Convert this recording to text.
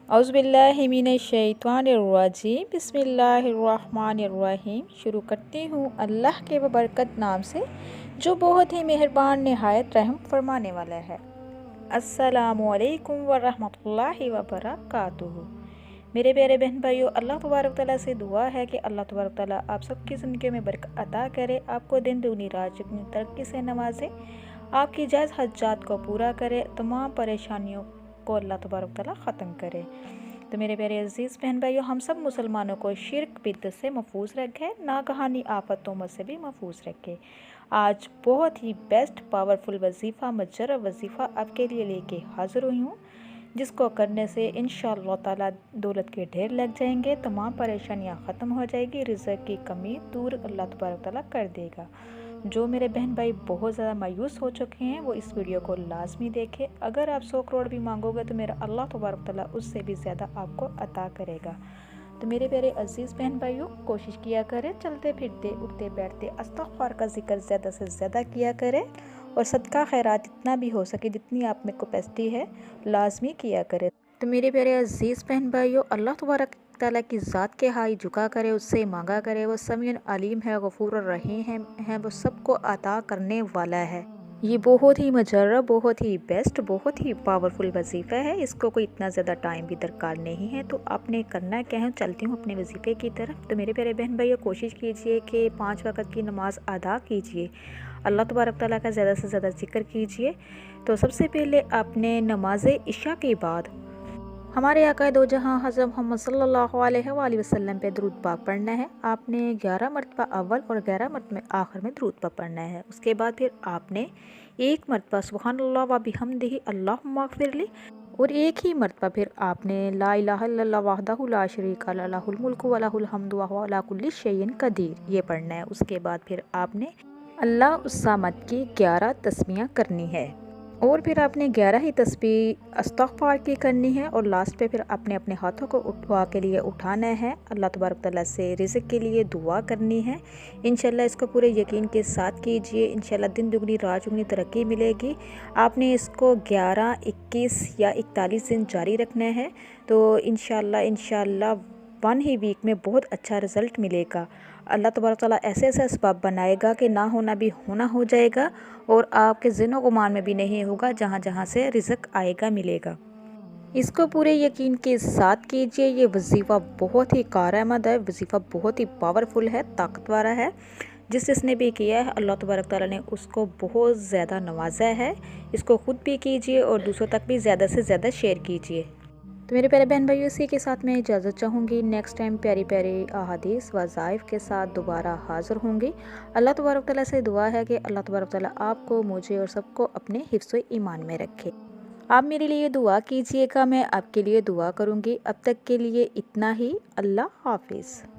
औज़ुबिल्लाहिमिनश्शैतानिर्रजीम बिस्मिल्लाहिर्रहमानिर्रहीम। शुरू करती हूँ अल्लाह के बबरकत नाम से जो बहुत ही मेहरबान नहायत रहम फरमाने वाला है। अस्सलामुअलैकुम वरहमतुल्लाहि वबरकातुहू। मेरे प्यारे बहन भाइयों, अल्लाह तबारक तआला से दुआ है कि अल्लाह तबारक तआला आप सबकी ज़िंदगी में बरकत अता करे, आपको दिन दुनी रात चुगनी तरक्की से नवाजे, आपकी जायज़ हज्जात को पूरा करे, तमाम परेशानियों को अल्लाह तबारक तआला ख़त्म करे। तो मेरे प्यारे अजीज़ बहन भाइयों, हम सब मुसलमानों को शिर्क बिदअत से महफूज रखे, नागहानी आफतों से भी महफूज रखे। आज बहुत ही बेस्ट पावरफुल वजीफ़ा, मुजर्रब वजीफ़ा आपके लिए लेके हाज़िर हुई हूँ, जिसको करने से इंशाअल्लाह ताला दौलत के ढेर लग जाएंगे, तमाम परेशानियाँ ख़त्म हो जाएगी, रिज़्क़ की कमी दूर अल्लाह तबारक तआला कर देगा। जो मेरे बहन भाई बहुत ज़्यादा मायूस हो चुके हैं वो इस वीडियो को लाजमी देखें। अगर आप 100 करोड़ भी मांगोगे तो मेरा अल्लाह तबारक तआला उससे भी ज़्यादा आपको अता करेगा। तो मेरे प्यारे अजीज़ बहन भाइयों, कोशिश किया करें चलते फिरते उठते बैठते इस्तग़फ़ार का ज़िक्र ज़्यादा से ज़्यादा किया करें, और सदका खैरात जितना भी हो सके, जितनी आप में कैपेसिटी है, लाजमी किया करें। तो मेरे प्यारे अजीज़ बहन भाइयों, अल्लाह तबारक ताला की ज़ात के हाई झुका करे, उससे मांगा करे। वो समीउन अलीम है, गफूर रहीम है, वो सबको अता करने वाला है। ये बहुत ही मुजर्रब, बहुत ही बेस्ट, बहुत ही पावरफुल वजीफ़ा है। इसको कोई इतना ज़्यादा टाइम भी दरकार नहीं है। तो आपने करना क्या है, चलती हूँ अपने वजीफ़े की तरफ। तो मेरे प्यारे बहन भाइयों, कोशिश कीजिए कि 5 वक़्त की नमाज़ अदा कीजिए, अल्लाह तबारक तआला का ज़्यादा से ज़्यादा जिक्र कीजिए। तो सबसे पहले आपने नमाज इशा के बाद हमारे आका दो जहाँ हज़रत मोहम्मद सल्लल्लाहु अलैहि वसल्लम पे दरूद पाक पढ़ना है। आपने 11 मरतबा अव्वल और 11 मरतबा आखिर में दरूद पाक पढ़ना है। उसके बाद फिर आपने 1 मरतबा सुब्हानल्लाह व बिहम्दिही अल्लाहुम्मा अग़फ़िरली, और 1 ही मरतबा फिर आपने ला इलाहा इल्लल्लाह वहदहु ला शरीका लहु लहुल मुल्कु व लहुल हम्दु व हुवा अला कुल्लि शैइन क़दीर, ये पढ़ना है। उसके बाद फिर आपने अल्लाह उस समद की 11 तस्बीहें करनी है, और फिर आपने 11 ही तस्बीह इस्तग़फ़ार की करनी है। और लास्ट पे फिर आपने अपने हाथों को दुआ के लिए उठाना है, अल्लाह तबारक तआला से रिज़्क़ के लिए दुआ करनी है। इंशाल्लाह इसको पूरे यकीन के साथ कीजिए, इंशाल्लाह दिन दुगनी रात चुगनी तरक्की मिलेगी। आपने इसको 11, 21 या 41 दिन जारी रखना है। तो इंशाल्लाह 1 ही वीक में बहुत अच्छा रिज़ल्ट मिलेगा। अल्लाह तबारक तआला ऐसे ऐसे असबाब बनाएगा कि ना होना भी होना हो जाएगा, और आपके ज़िनो गुमान में भी नहीं होगा, जहाँ जहाँ से रिज़्क़ आएगा मिलेगा। इसको पूरे यकीन के साथ कीजिए। ये वजीफ़ा बहुत ही कारआमद है, वजीफ़ा बहुत ही पावरफुल है, ताकतवर है। जिसने भी किया है अल्लाह तबारक तआला ने उसको बहुत ज़्यादा नवाजा है। इसको ख़ुद भी कीजिए और दूसरों तक भी ज़्यादा से ज़्यादा शेयर कीजिए। तो मेरे प्यारे बहन भाइयों, इसी के साथ मैं इजाज़त चाहूँगी। नेक्स्ट टाइम प्यारी प्यारी अहादीस वज़ाइफ के साथ दोबारा हाज़िर होंगी। अल्लाह तबारक तआला से दुआ है कि अल्लाह तबारक तआला आपको, मुझे और सबको अपने हिफ्ज़ ईमान में रखे। आप मेरे लिए दुआ कीजिएगा, मैं आपके लिए दुआ करूँगी। अब तक के लिए इतना ही। अल्लाह हाफ़िज़।